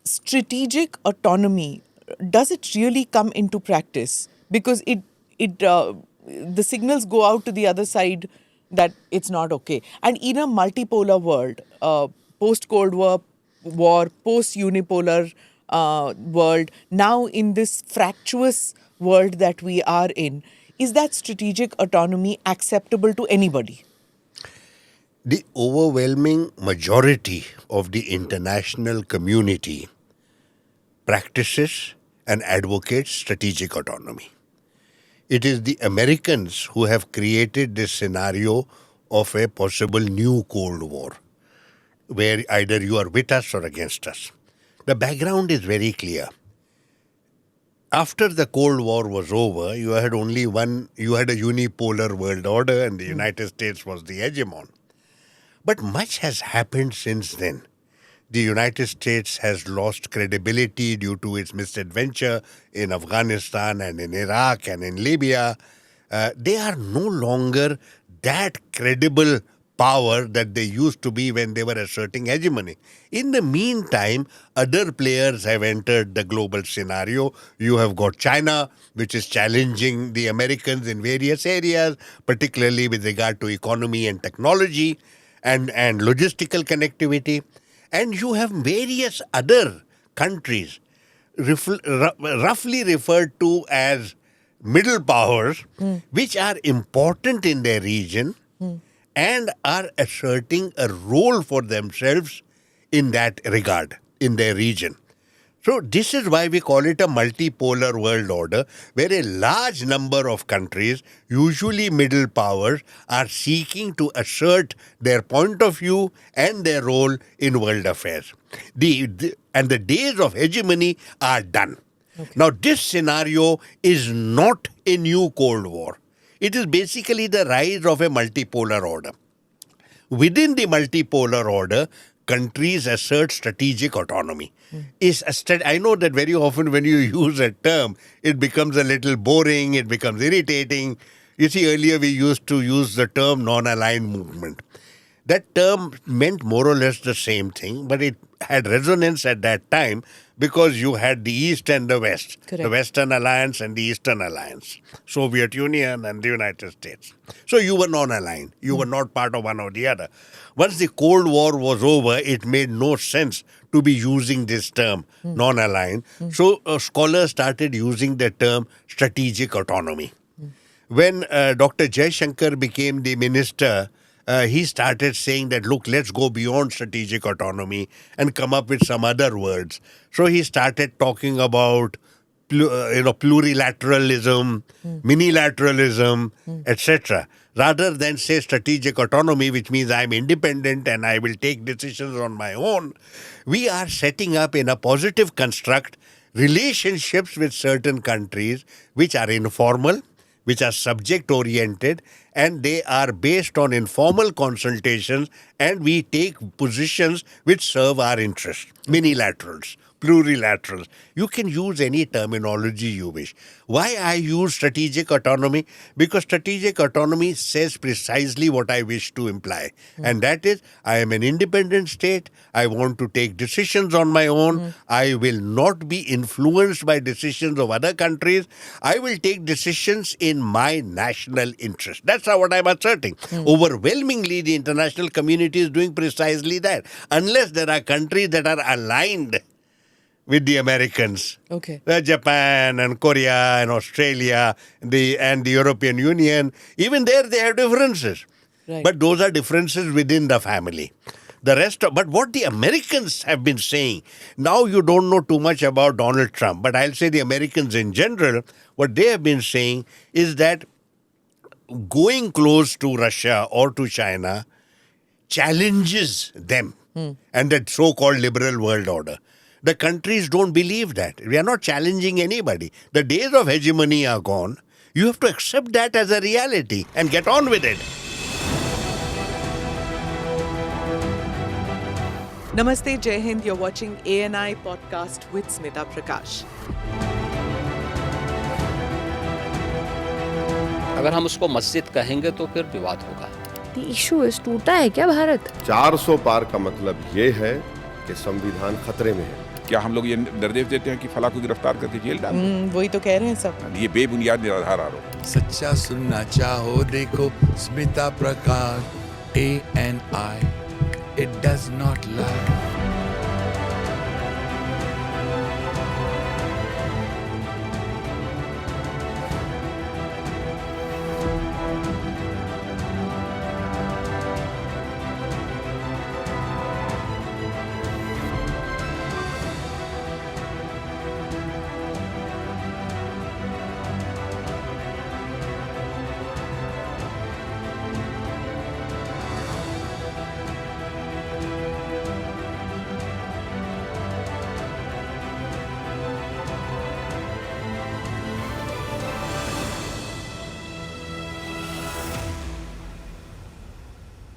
strategic autonomy, does it really come into practice? Because the signals go out to the other side that it's not okay. And in a multipolar world, post-Cold War, post-unipolar world, now in this fractious world that we are in, is that strategic autonomy acceptable to anybody? The overwhelming majority of the international community practices and advocates strategic autonomy. It is the Americans who have created this scenario of a possible new Cold War, where either you are with us or against us. The background is very clear. After the Cold War was over, you had a unipolar world order, and the United States was the hegemon. But much has happened since then. The United States has lost credibility due to its misadventure in Afghanistan and in Iraq and in Libya. They are no longer that credible power that they used to be when they were asserting hegemony. In the meantime, other players have entered the global scenario. You have got China, which is challenging the Americans in various areas, particularly with regard to economy and technology and logistical connectivity. And you have various other countries roughly referred to as middle powers, which are important in their region and are asserting a role for themselves in that regard, in their region. So this is why we call it a multipolar world order, where a large number of countries, usually middle powers, are seeking to assert their point of view and their role in world affairs. And the days of hegemony are done. Okay. Now, this scenario is not a new Cold War. It is basically the rise of a multipolar order. Within the multipolar order, countries assert strategic autonomy. I know that very often when you use a term, it becomes a little boring, it becomes irritating. You see, earlier we used to use the term non-aligned movement. That term meant more or less the same thing, but it had resonance at that time because you had the East and the West. Correct. The Western Alliance and the Eastern Alliance, Soviet Union and the United States. So you were non-aligned. You were not part of one or the other. Once the Cold War was over, it made no sense to be using this term, non-aligned. So scholars started using the term strategic autonomy. When Dr. Jaishankar became the minister, he started saying that, look, let's go beyond strategic autonomy and come up with some other words. So he started talking about plurilateralism, minilateralism, etc. Rather than say strategic autonomy, which means I'm independent and I will take decisions on my own, we are setting up in a positive construct relationships with certain countries which are informal, which are subject-oriented, and they are based on informal consultations, and we take positions which serve our interests. Minilaterals, plurilaterals. You can use any terminology you wish. Why I use strategic autonomy? Because strategic autonomy says precisely what I wish to imply. And that is, I am an independent state. I want to take decisions on my own. I will not be influenced by decisions of other countries. I will take decisions in my national interest. That's what I'm asserting. Overwhelmingly, the international community is doing precisely that. Unless there are countries that are aligned with the Americans, Japan and Korea and Australia and the European Union, even there they have differences. Right. But those are differences within the family. But what the Americans have been saying, now you don't know too much about Donald Trump, but I'll say the Americans in general, what they have been saying is that going close to Russia or to China challenges them and that so-called liberal world order. The countries don't believe that. We are not challenging anybody. The days of hegemony are gone. You have to accept that as a reality and get on with it. Namaste, Jai Hind. You're watching ANI podcast with Smita Prakash. अगर हम उसको मस्जिद कहेंगे तो फिर विवाद होगा. The issue is टूटा है क्या भारत? 400 पार का मतलब ये है कि संविधान खतरे में है. क्या हम लोग ये निर्देश देते हैं कि फला को गिरफ्तार करके जेल डाल दो? वही तो कह रहे हैं सब। ये बेबुनियाद निराधार आरोप। सच्चा सुनना चाहो देखो स्मिता प्रकाश ANI, it does not lie.